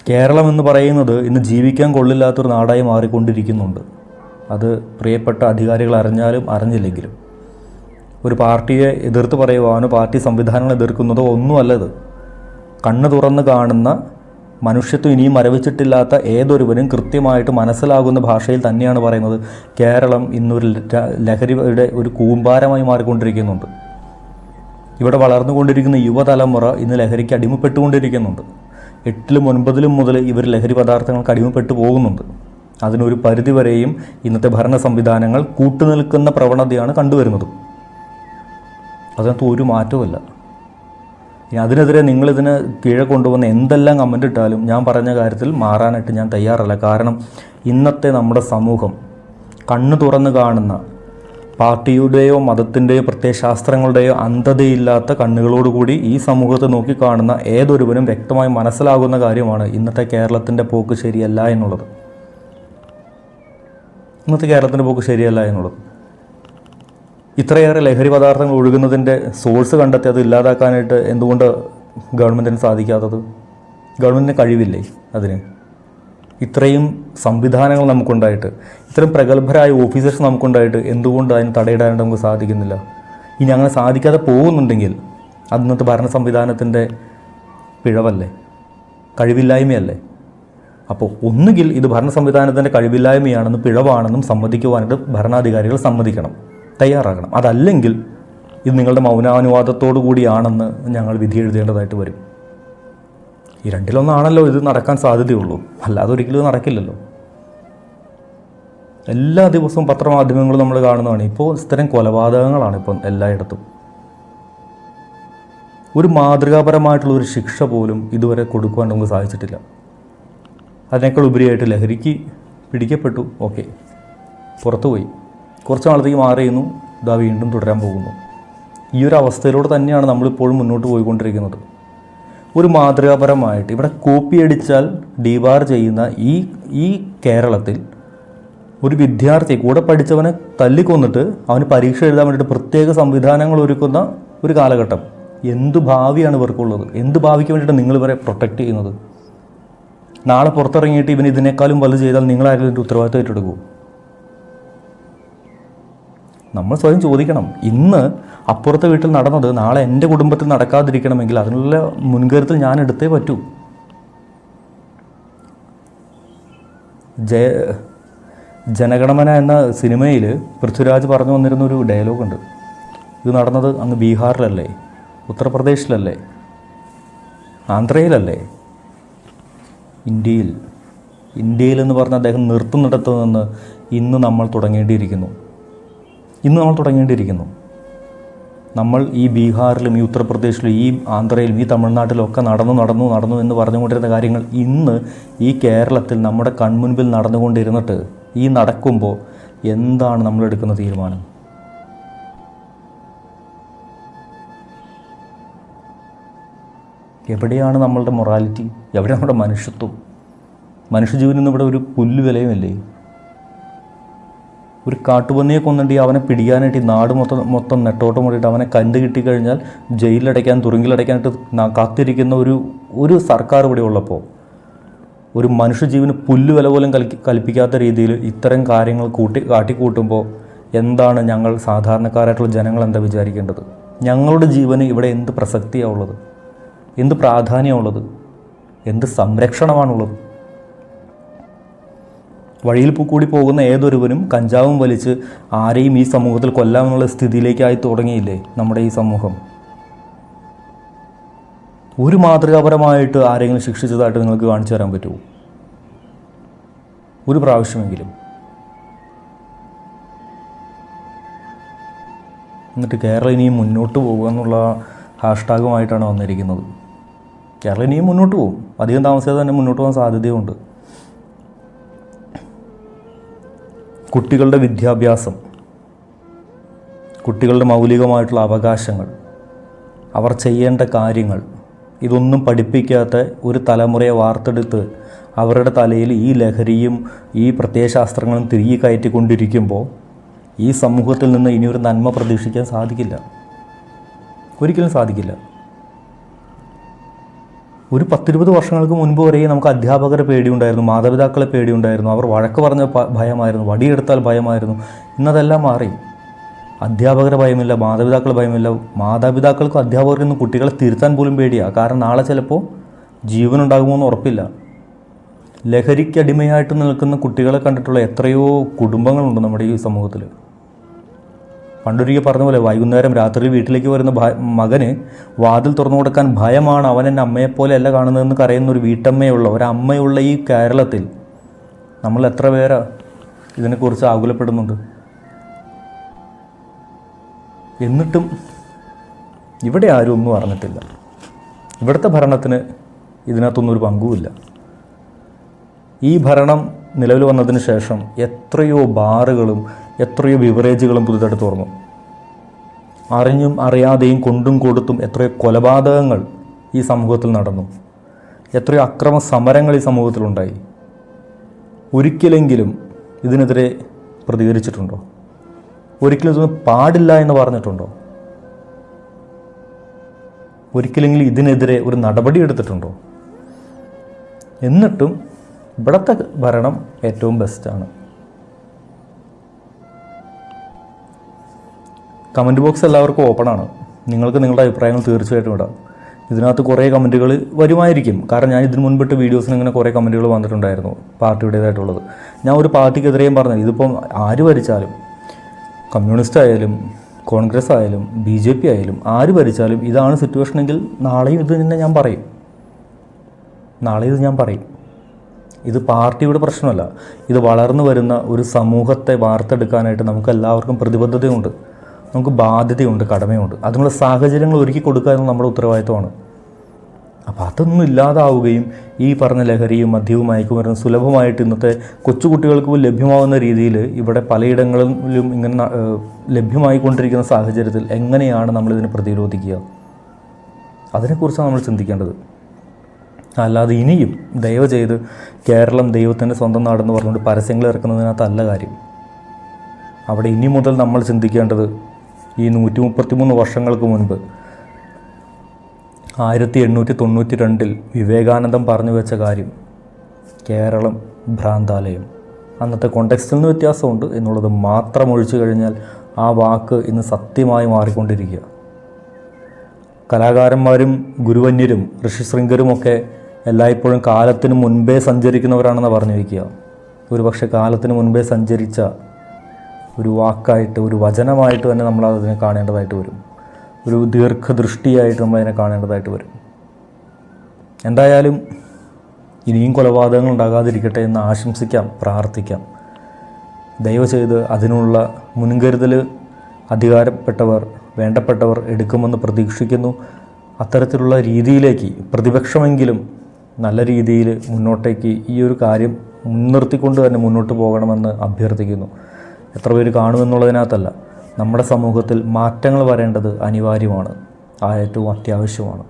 കേരളം എന്ന് പറയുന്നത് ഇന്ന് ജീവിക്കാൻ കൊള്ളില്ലാത്തൊരു നാടായി മാറിക്കൊണ്ടിരിക്കുന്നുണ്ട്. അത് പ്രിയപ്പെട്ട അധികാരികൾ അറിഞ്ഞാലും അറിഞ്ഞില്ലെങ്കിലും. ഒരു പാർട്ടിയെ എതിർത്ത് പറയുവാനോ പാർട്ടി സംവിധാനങ്ങൾ എതിർക്കുന്നതോ ഒന്നുമല്ലത്. കണ്ണ് തുറന്ന് കാണുന്ന, മനുഷ്യത്വം ഇനിയും മരവിച്ചിട്ടില്ലാത്ത ഏതൊരുവനും കൃത്യമായിട്ട് മനസ്സിലാകുന്ന ഭാഷയിൽ തന്നെയാണ് പറയുന്നത്. കേരളം ഇന്നൊരു ലഹരിയുടെ ഒരു കൂമ്പാരമായി മാറിക്കൊണ്ടിരിക്കുന്നുണ്ട്. ഇവിടെ വളർന്നുകൊണ്ടിരിക്കുന്ന യുവതലമുറ ഇന്ന് ലഹരിക്ക് അടിമപ്പെട്ടുകൊണ്ടിരിക്കുന്നുണ്ട്. 8ലും 9ലും മുതൽ ഇവർ ലഹരി പദാർത്ഥങ്ങൾക്ക് അടിമപ്പെട്ടു പോകുന്നുണ്ട്. അതിനൊരു പരിധിവരെയും ഇന്നത്തെ ഭരണ സംവിധാനങ്ങൾ കൂട്ടുനിൽക്കുന്ന പ്രവണതയാണ് കണ്ടുവരുന്നത്. അതിനകത്ത് ഒരു മാറ്റവുമില്ല. അതിനെതിരെ നിങ്ങളിതിന് കീഴെ കൊണ്ടുവന്ന് എന്തെല്ലാം കമൻ്റ് ഇട്ടാലും ഞാൻ പറഞ്ഞ കാര്യത്തിൽ മാറാനായിട്ട് ഞാൻ തയ്യാറല്ല. കാരണം ഇന്നത്തെ നമ്മുടെ സമൂഹം കണ്ണ് തുറന്ന് കാണുന്ന, പാർട്ടിയുടെയോ മതത്തിൻ്റെയോ പ്രത്യയശാസ്ത്രങ്ങളുടെയോ അന്ധതയില്ലാത്ത കണ്ണുകളോടുകൂടി ഈ സമൂഹത്തെ നോക്കിക്കാണുന്ന ഏതൊരുവനും വ്യക്തമായി മനസ്സിലാകുന്ന കാര്യമാണ് ഇന്നത്തെ കേരളത്തിൻ്റെ പോക്ക് ശരിയല്ല എന്നുള്ളത്. ഇന്നത്തെ കേരളത്തിൻ്റെ പോക്ക് ശരിയല്ല എന്നുള്ളത്. ഇത്രയേറെ ലഹരി പദാർത്ഥങ്ങൾ ഒഴുകുന്നതിൻ്റെ സോഴ്സ് കണ്ടെത്തി അത് ഇല്ലാതാക്കാനായിട്ട് എന്തുകൊണ്ട് ഗവൺമെൻറ്റിന് സാധിക്കാത്തത്? ഗവൺമെൻറ്റിന് കഴിവില്ലേ അതിന്? ഇത്രയും സംവിധാനങ്ങൾ നമുക്കുണ്ടായിട്ട്, ഇത്രയും പ്രഗത്ഭരായ ഓഫീസേഴ്സ് നമുക്കുണ്ടായിട്ട് എന്തുകൊണ്ട് അതിന് തടയിടാനായിട്ട് നമുക്ക് സാധിക്കുന്നില്ല? ഇനി അങ്ങനെ സാധിക്കാതെ പോകുന്നുണ്ടെങ്കിൽ അത് ഇന്നത്തെ ഭരണ സംവിധാനത്തിൻ്റെ പിഴവല്ലേ, കഴിവില്ലായ്മയല്ലേ? അപ്പോൾ ഒന്നുകിൽ ഇത് ഭരണ സംവിധാനത്തിൻ്റെ കഴിവില്ലായ്മയാണെന്നും പിഴവാണെന്നും സമ്മതിക്കുവാനായിട്ട് ഭരണാധികാരികൾ സമ്മതിക്കണം, തയ്യാറാകണം. അതല്ലെങ്കിൽ ഇത് നിങ്ങളുടെ മൗനാനുവാദത്തോടു കൂടിയാണെന്ന് ഞങ്ങൾ വിധി എഴുതേണ്ടതായിട്ട് വരും. ഈ രണ്ടിലൊന്നാണല്ലോ ഇത് നടക്കാൻ സാധ്യതയുള്ളൂ, അല്ലാതെ ഒരിക്കലും നടക്കില്ലല്ലോ. എല്ലാ ദിവസവും പത്രമാധ്യമങ്ങളും നമ്മൾ കാണുന്നതാണ്. ഇപ്പോൾ സ്ഥിരം കൊലപാതകങ്ങളാണ് ഇപ്പം എല്ലായിടത്തും. ഒരു മാതൃകാപരമായിട്ടുള്ളൊരു ശിക്ഷ പോലും ഇതുവരെ കൊടുക്കുവാൻ നമുക്ക് സാധിച്ചിട്ടില്ല. അതിനേക്കാൾ ഉപരിയായിട്ട് ലഹരിക്ക് പിടിക്കപ്പെട്ടു, ഓക്കെ, പുറത്തുപോയി, കുറച്ച് നാളത്തേക്ക് മാറിയുന്നു, ഇതാ വീണ്ടും തുടരാൻ പോകുന്നു. ഈ ഒരു അവസ്ഥയിലൂടെ തന്നെയാണ് നമ്മളിപ്പോഴും മുന്നോട്ട് പോയിക്കൊണ്ടിരിക്കുന്നത്. ഒരു മാതൃകാപരമായിട്ട് ഇവിടെ കോപ്പി അടിച്ചാൽ ഡീബാർ ചെയ്യുന്ന ഈ കേരളത്തിൽ ഒരു വിദ്യാർത്ഥി കൂടെ പഠിച്ചവനെ തല്ലിക്കൊന്നിട്ട് അവന് പരീക്ഷ എഴുതാൻ വേണ്ടിയിട്ട് പ്രത്യേക സംവിധാനങ്ങൾ ഒരുക്കുന്ന ഒരു കാലഘട്ടം. എന്ത് ഭാവിയാണ് ഇവർക്കുള്ളത്? എന്ത് ഭാവിക്ക് വേണ്ടിയിട്ട് നിങ്ങൾ ഇവരെ പ്രൊട്ടക്റ്റ് ചെയ്യുന്നത്? നാളെ പുറത്തിറങ്ങിയിട്ട് ഇവൻ ഇതിനേക്കാളും വലുത് ചെയ്താൽ നിങ്ങളാരും ഇതിൻ്റെ ഉത്തരവാദിത്വം ഏറ്റെടുക്കൂ? നമ്മൾ സ്വയം ചോദിക്കണം. ഇന്ന് അപ്പുറത്തെ വീട്ടിൽ നടന്നത് നാളെ എൻ്റെ കുടുംബത്തിൽ നടക്കാതിരിക്കണമെങ്കിൽ അതിനുള്ള മുൻകരുതൽ ഞാൻ എടുത്തേ പറ്റൂ. ജനഗണമന എന്ന സിനിമയിൽ പൃഥ്വിരാജ് പറഞ്ഞു വന്നിരുന്നൊരു ഡയലോഗുണ്ട്. ഇത് നടന്നത് അങ്ങ് ബീഹാറിലല്ലേ, ഉത്തർപ്രദേശിലല്ലേ, ആന്ധ്രയിലല്ലേ? ഇന്ത്യയിൽ എന്ന് പറഞ്ഞ അദ്ദേഹം നിർത്തുന്നിടത്ത് നിന്ന് ഇന്ന് നമ്മൾ തുടങ്ങേണ്ടിയിരിക്കുന്നു. നമ്മൾ ഈ ബീഹാറിലും ഈ ഉത്തർപ്രദേശിലും ഈ ആന്ധ്രയിലും ഈ തമിഴ്നാട്ടിലും ഒക്കെ നടന്നു എന്ന് പറഞ്ഞുകൊണ്ടിരുന്ന കാര്യങ്ങൾ ഇന്ന് ഈ കേരളത്തിൽ നമ്മുടെ കൺമുൻപിൽ നടന്നുകൊണ്ടിരുന്നിട്ട് ഈ നടക്കുമ്പോൾ എന്താണ് നമ്മളെടുക്കുന്ന തീരുമാനം? എവിടെയാണ് നമ്മളുടെ മൊറാലിറ്റി? എവിടെയാണ് നമ്മുടെ മനുഷ്യത്വം? മനുഷ്യജീവനൊന്നും ഇവിടെ ഒരു പുല്ലുവിലയുമില്ലേ? ഒരു കാട്ടുപന്നിയെ കൊന്നിട്ട് അവനെ പിടിക്കാനായിട്ട് ഈ നാട് മൊത്തം നെട്ടോട്ടം കൂടിയിട്ട് അവനെ കണ്ട് കിട്ടിക്കഴിഞ്ഞാൽ ജയിലിലടയ്ക്കാൻ, തുറുങ്കിലടയ്ക്കാനായിട്ട് കാത്തിരിക്കുന്ന ഒരു സർക്കാർ ഇവിടെ ഉള്ളപ്പോൾ, ഒരു മനുഷ്യജീവന് പുല്ലുവില പോലും കൽപ്പിക്കാത്ത രീതിയിൽ ഇത്തരം കാര്യങ്ങൾ കാട്ടിക്കൂട്ടുമ്പോൾ എന്താണ് ഞങ്ങൾ സാധാരണക്കാരായിട്ടുള്ള ജനങ്ങൾ എന്താ വിചാരിക്കേണ്ടത്? ഞങ്ങളുടെ ജീവന് ഇവിടെ എന്ത് പ്രസക്തിയാണ് ഉള്ളത്? എന്ത് പ്രാധാന്യമുള്ളത്? എന്ത് സംരക്ഷണമാണുള്ളത്? വഴിയിൽ കൂടി പോകുന്ന ഏതൊരുവനും കഞ്ചാവും വലിച്ച് ആരെയും ഈ സമൂഹത്തിൽ കൊല്ലാമെന്നുള്ള സ്ഥിതിയിലേക്കായി തുടങ്ങിയില്ലേ നമ്മുടെ ഈ സമൂഹം? ഒരു മാതൃകാപരമായിട്ട് ആരെങ്കിലും ശിക്ഷിച്ചതായിട്ട് നിങ്ങൾക്ക് കാണിച്ചു തരാൻ പറ്റുമോ? ഒരു പ്രാവശ്യമെങ്കിലും. എന്നിട്ട് കേരളം ഇനിയും മുന്നോട്ട് പോകുക എന്നുള്ള ഹാഷ്ടാഗുമായിട്ടാണ് വന്നിരിക്കുന്നത്. കേരളം ഇനിയും മുന്നോട്ട് പോകും, അധികം താമസിയാതെ തന്നെ മുന്നോട്ട് പോകാൻ സാധ്യതയുണ്ട്. കുട്ടികളുടെ വിദ്യാഭ്യാസം, കുട്ടികളുടെ മൗലികമായിട്ടുള്ള അവകാശങ്ങൾ, അവർ ചെയ്യേണ്ട കാര്യങ്ങൾ, ഇതൊന്നും പഠിപ്പിക്കാത്ത ഒരു തലമുറയെ വാർത്തെടുത്ത് അവരുടെ തലയിൽ ഈ ലഹരിയും ഈ പ്രത്യയശാസ്ത്രങ്ങളും തിരികെ കയറ്റിക്കൊണ്ടിരിക്കുമ്പോൾ ഈ സമൂഹത്തിൽ നിന്ന് ഇനിയൊരു നന്മ പ്രതീക്ഷിക്കാൻ സാധിക്കില്ല, ഒരിക്കലും സാധിക്കില്ല. ഒരു 10-20 വർഷങ്ങൾക്ക് മുൻപ് വരെയും നമുക്ക് അധ്യാപകരെ പേടിയുണ്ടായിരുന്നു, മാതാപിതാക്കളെ പേടിയുണ്ടായിരുന്നു, അവർ വഴക്ക് പറഞ്ഞ ഭയമായിരുന്നു, വടിയെടുത്താൽ ഭയമായിരുന്നു. ഇന്നതെല്ലാം മാറി. അധ്യാപകരെ ഭയമില്ല, മാതാപിതാക്കളെ ഭയമില്ല. മാതാപിതാക്കൾക്കും അധ്യാപകർക്കൊന്നും കുട്ടികളെ തിരുത്താൻ പോലും പേടിയാണ്. കാരണം നാളെ ചിലപ്പോൾ ജീവനുണ്ടാകുമോ എന്ന് ഉറപ്പില്ല. ലഹരിക്ക് അടിമയായിട്ട് നിൽക്കുന്ന കുട്ടികളെ കണ്ടിട്ടുള്ള എത്രയോ കുടുംബങ്ങളുണ്ട് നമ്മുടെ ഈ സമൂഹത്തിൽ. പണ്ടൊരിക്കൽ പറഞ്ഞ പോലെ വൈകുന്നേരം രാത്രി വീട്ടിലേക്ക് വരുന്ന മകന് വാതിൽ തുറന്നു കൊടുക്കാൻ ഭയമാണ്, അവൻ എൻ്റെ അമ്മയെപ്പോലെ അല്ല കാണുന്നതെന്ന് കരയുന്ന ഒരു വീട്ടമ്മയുള്ള ഒരമ്മയുള്ള ഈ കേരളത്തിൽ നമ്മൾ എത്ര പേരാ ഇതിനെക്കുറിച്ച് ആകുലപ്പെടുന്നുണ്ട്? എന്നിട്ടും ഇവിടെ ആരും ഒന്നും അറിഞ്ഞിട്ടില്ല. ഇവിടുത്തെ ഭരണത്തിന് ഇതിനകത്തൊന്നും ഒരു പങ്കുമില്ല. ഈ ഭരണം നിലവിൽ വന്നതിന് ശേഷം എത്രയോ ബാറുകളും എത്രയോ ബിവറേജുകളും പുതുതായിട്ട് തുറന്നു. അറിഞ്ഞും അറിയാതെയും കൊണ്ടും കൊടുത്തും എത്രയോ കൊലപാതകങ്ങൾ ഈ സമൂഹത്തിൽ നടന്നു. എത്രയോ അക്രമ സമരങ്ങൾ ഈ സമൂഹത്തിലുണ്ടായി. ഒരിക്കലെങ്കിലും ഇതിനെതിരെ പ്രതികരിച്ചിട്ടുണ്ടോ? ഒരിക്കലും ഇതൊന്നും പാടില്ല എന്ന് പറഞ്ഞിട്ടുണ്ടോ? ഒരിക്കലെങ്കിലും ഇതിനെതിരെ ഒരു നടപടി എടുത്തിട്ടുണ്ടോ? എന്നിട്ടും ഇവിടുത്തെ ഭരണം ഏറ്റവും ബെസ്റ്റാണ്. കമൻറ്റ് ബോക്സ് എല്ലാവർക്കും ഓപ്പണാണ്. നിങ്ങൾക്ക് നിങ്ങളുടെ അഭിപ്രായങ്ങൾ തീർച്ചയായിട്ടും ഇടാം. ഇതിനകത്ത് കുറേ കമൻറ്റുകൾ വരുമായിരിക്കും. കാരണം ഞാൻ ഇതിന് മുൻപിട്ട് വീഡിയോസിന് ഇങ്ങനെ കുറേ കമൻറ്റുകൾ വന്നിട്ടുണ്ടായിരുന്നു പാർട്ടിയുടേതായിട്ടുള്ളത്. ഞാൻ ഒരു പാർട്ടിക്കെതിരെയും പറഞ്ഞു, ഇതിപ്പം ആര് ഭരിച്ചാലും, കമ്മ്യൂണിസ്റ്റ് ആയാലും കോൺഗ്രസ് ആയാലും BJP ആയാലും ആര് ഭരിച്ചാലും ഇതാണ് സിറ്റുവേഷനെങ്കിൽ നാളെയും ഇത് തന്നെ ഞാൻ പറയും. ഇത് പാർട്ടിയുടെ പ്രശ്നമല്ല. ഇത് വളർന്നു വരുന്ന ഒരു സമൂഹത്തെ വാർത്തെടുക്കാനായിട്ട് നമുക്ക് എല്ലാവർക്കും പ്രതിബദ്ധതയുണ്ട്, നമുക്ക് ബാധ്യതയുണ്ട്, കടമയുണ്ട്. അതിനുള്ള സാഹചര്യങ്ങൾ ഒരുക്കി കൊടുക്കുക എന്നത് നമ്മുടെ ഉത്തരവാദിത്വമാണ്. അപ്പോൾ അതൊന്നും ഇല്ലാതാവുകയും ഈ പറഞ്ഞ ലഹരിയും മദ്യവും മയക്കുമരുന്നും സുലഭമായിട്ട് ഇന്നത്തെ കൊച്ചുകുട്ടികൾക്ക് ലഭ്യമാവുന്ന രീതിയിൽ ഇവിടെ പലയിടങ്ങളിലും ഇങ്ങനെ ലഭ്യമായിക്കൊണ്ടിരിക്കുന്ന സാഹചര്യത്തിൽ എങ്ങനെയാണ് നമ്മളിതിനെ പ്രതിരോധിക്കുക? അതിനെക്കുറിച്ചാണ് നമ്മൾ ചിന്തിക്കേണ്ടത്. അല്ലാതെ ഇനിയും ദയവ് ചെയ്ത് കേരളം ദൈവത്തിൻ്റെ സ്വന്തം നാടെന്ന് പറഞ്ഞുകൊണ്ട് പരസ്യങ്ങൾ ഇറക്കുന്നതിനകത്തല്ല കാര്യം. അവിടെ ഇനി മുതൽ നമ്മൾ ചിന്തിക്കേണ്ടത് ഈ 133 വർഷങ്ങൾക്ക് മുൻപ് 1892 വിവേകാനന്ദൻ പറഞ്ഞു വെച്ച കാര്യം, കേരളം ഭ്രാന്താലയം. അന്നത്തെ കോണ്ടെക്സ്റ്റിൽ നിന്ന് വ്യത്യാസമുണ്ട് എന്നുള്ളത് മാത്രം ഒഴിച്ചു കഴിഞ്ഞാൽ ആ വാക്ക് ഇന്ന് സത്യമായി മാറിക്കൊണ്ടിരിക്കുക. കലാകാരന്മാരും ഗുരുവന്യരും ഋഷിശൃംഗരുമൊക്കെ എല്ലായ്പ്പോഴും കാലത്തിന് മുൻപേ സഞ്ചരിക്കുന്നവരാണെന്ന് പറഞ്ഞു വയ്ക്കുക. ഒരുപക്ഷെ കാലത്തിന് മുൻപേ സഞ്ചരിച്ച ഒരു വാക്കായിട്ട്, ഒരു വചനമായിട്ട് തന്നെ നമ്മളതിനെ കാണേണ്ടതായിട്ട് വരും. ഒരു ദീർഘദൃഷ്ടിയായിട്ട് നമ്മളതിനെ കാണേണ്ടതായിട്ട് വരും. എന്തായാലും ഇനിയും കൊലപാതകങ്ങൾ ഉണ്ടാകാതിരിക്കട്ടെ എന്ന് ആശംസിക്കാം, പ്രാർത്ഥിക്കാം. ദയവ് ചെയ്ത് അതിനുള്ള മുൻകരുതൽ അധികാരപ്പെട്ടവർ, വേണ്ടപ്പെട്ടവർ എടുക്കുമെന്ന് പ്രതീക്ഷിക്കുന്നു. അത്തരത്തിലുള്ള രീതിയിലേക്ക് പ്രതിപക്ഷമെങ്കിലും നല്ല രീതിയിൽ മുന്നോട്ടേക്ക് ഈ ഒരു കാര്യം മുൻനിർത്തിക്കൊണ്ട് തന്നെ മുന്നോട്ട് പോകണമെന്ന് അഭ്യർത്ഥിക്കുന്നു. എത്ര പേര് കാണുമെന്നുള്ളതിനകത്തല്ല, നമ്മുടെ സമൂഹത്തിൽ മാറ്റങ്ങൾ വരേണ്ടത് അനിവാര്യമാണ്, ഏറ്റവും അത്യാവശ്യമാണ്.